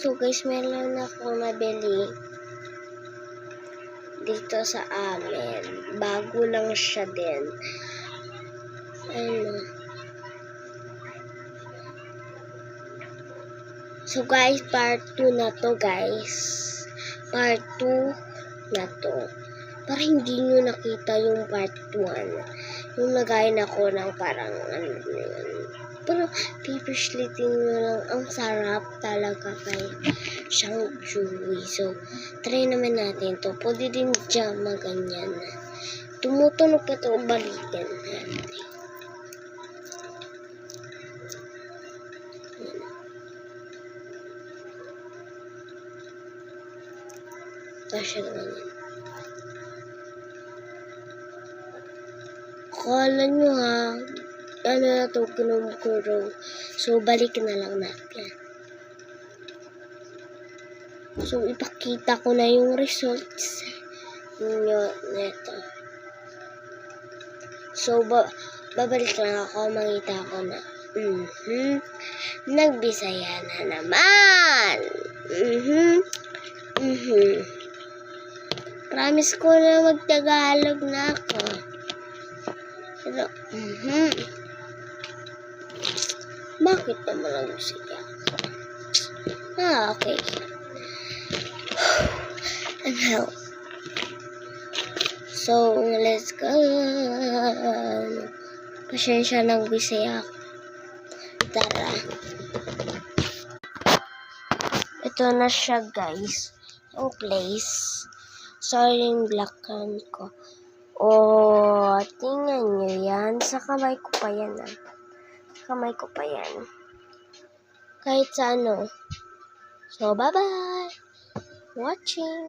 So guys, meron akong nabili dito sa amin. Bago lang siya din. Ano. So guys, part 2 na to guys. Part 2 na to. Para hindi nyo nakita yung part 1. Yung nagayin ako ng parang ano yun. Pero pipishlitin nyo lang. Ang sarap talaga kay siyang chewy. So, try naman natin to. Pwede din dyan maganyan. Tumutunog pa to. Balikan natin. Tapos ganyan. Kala nyo ha, ano na ito, kinumukuro. So, balik na lang natin. So, ipakita ko na yung results nyo neto. So, babalik lang ako, makita ko na. Nagbisaya na naman. Promise ko na magtagalog na ako. Pero, bakit naman ang siya? Okay. And help. So, let's go. Pasensya ng bisaya ako. Tara. Ito na siya, guys. Yung place. Sorry yung blackan ko. Oh, tingnan nyo yan. Sa kamay ko pa yan. Sa kamay ko pa yan. Kahit sa ano. So, bye-bye. Watching.